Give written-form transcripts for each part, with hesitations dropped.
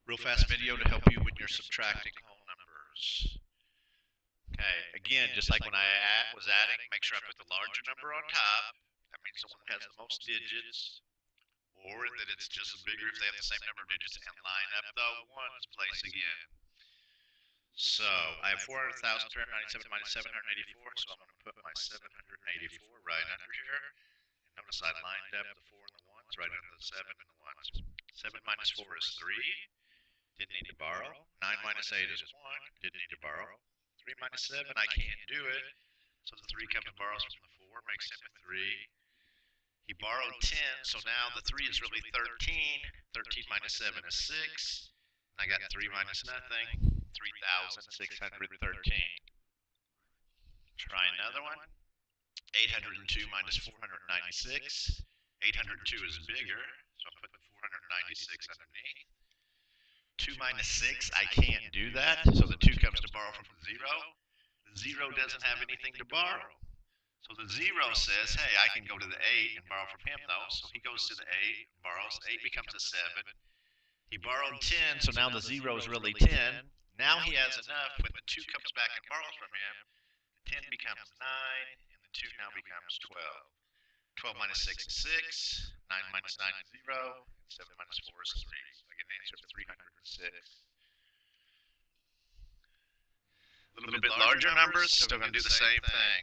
Real fast video to help you when you're subtracting whole numbers. Okay, again, just like when I was adding, make sure I put the larger number on top. That means the one that has the most digits, or that it's just bigger if they have the same number of digits, and line up the ones place again. So I have 400,397 minus 784, so I'm going to put my 784 right under here. And notice I lined up the 4 and the 1s right under the 7 and the 1s. 7 minus 4 is 3. Didn't need to borrow. 9 minus 8 is 1. Didn't need to borrow. 3 minus 7, I can't do it. So the 3 comes and borrows from the 4, makes him a 3. He borrowed 10, so now the 3 is really 13. 13 minus 7 is 6. And I got 3 minus nothing, 3,613. Try another one. 802 minus 496. 802 is bigger, so I'll put the 496 underneath. 2 minus 6, I can't do that, so the 2 comes to borrow from the 0. The 0 doesn't have anything to borrow. So the 0 says, hey, I can go to the 8 and borrow from him, though. So he goes to the 8, borrows. 8 becomes a 7. He borrowed 10, so now the 0 is really 10. Now he has enough. When the 2 comes back and borrows from him, 10 becomes 9, and the 2 now becomes 12. 12 minus 6 is 6. 9 minus 9 is 0. 7 minus 4 is 3. So I get an answer of 306. A little bit larger numbers, still going to do the same thing.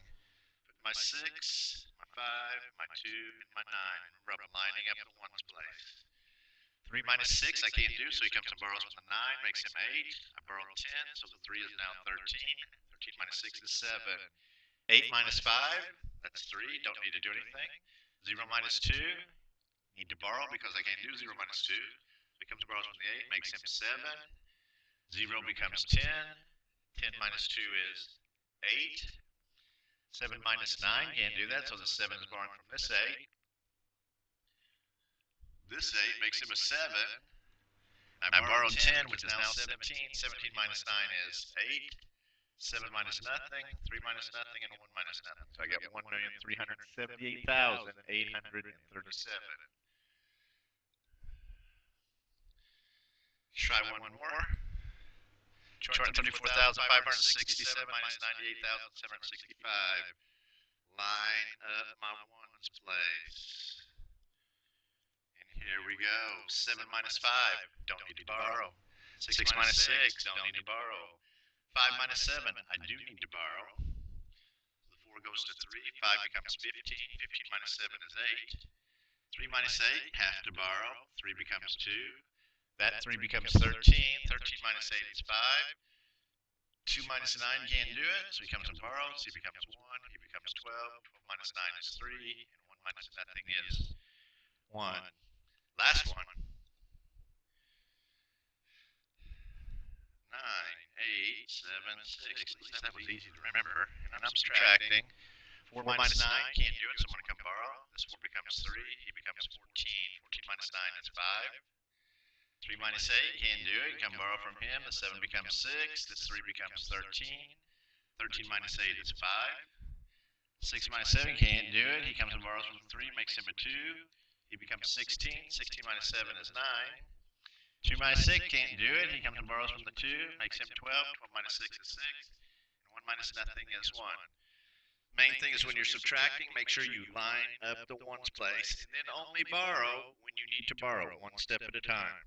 Put my 6, my 5, my 2, and my 9. Remember, I'm lining up the ones place. 3 minus 6 I can't do, so he comes and borrows from the 9, makes him 8. I borrowed 10, so the 3 is now 13. 13 minus 6 is 7. 8 minus 5, that's 3, don't need to do anything. 0 minus 2, need to borrow because I can't do 0 minus 2. Becomes borrows from the 8, makes him 7. 0 becomes 10. 10 minus 2 is 8. 7 minus 9, can't do that, so the 7 is borrowing from this 8. This 8 makes him a 7. I borrowed 10, which is now 17. 17 minus 9 is 8. 7 minus nothing, 3 minus nothing, and 1 minus nothing. So I got 1,378,837. Try one more. 234,567 minus 98,765. Line up my ones place. And here we go. 7 minus 5, don't need to borrow. 6 minus 6, don't need to borrow. 5 minus 7, I do need to borrow. The 4 goes to 3, 5 becomes 15. 15 minus 7 is 8. 3 minus 8, have to borrow. 3 becomes 2. That 3 becomes 13. 13 minus 8 is 5. 2 minus 9 can't do it, so he comes and borrows. He becomes 1. He becomes 12. 12 minus 9 is 3. And 1 minus nothing is 1. Last one. 9, 8, 7, 6. That was easy to remember. And I'm subtracting. 4 minus 9 can't do it, so I'm going to come borrow. This 4 becomes 3. He becomes 14. 14 minus 9 is 5. 3 minus 8, can't do it. You come borrow from him. The 7 becomes 6. This 3 becomes 13. 13 minus 8 is 5. 6 minus 7, can't do it. He comes and borrows from the 3, makes him a 2. He becomes 16. 16 minus 7 is 9. 2 minus 6, can't do it. He comes and borrows from the 2, makes him 12. 12 minus 6 is 6. And 1 minus nothing is 1. Main thing is when you're subtracting, make sure you line up the ones place, and then only borrow when you need to borrow, one step at a time.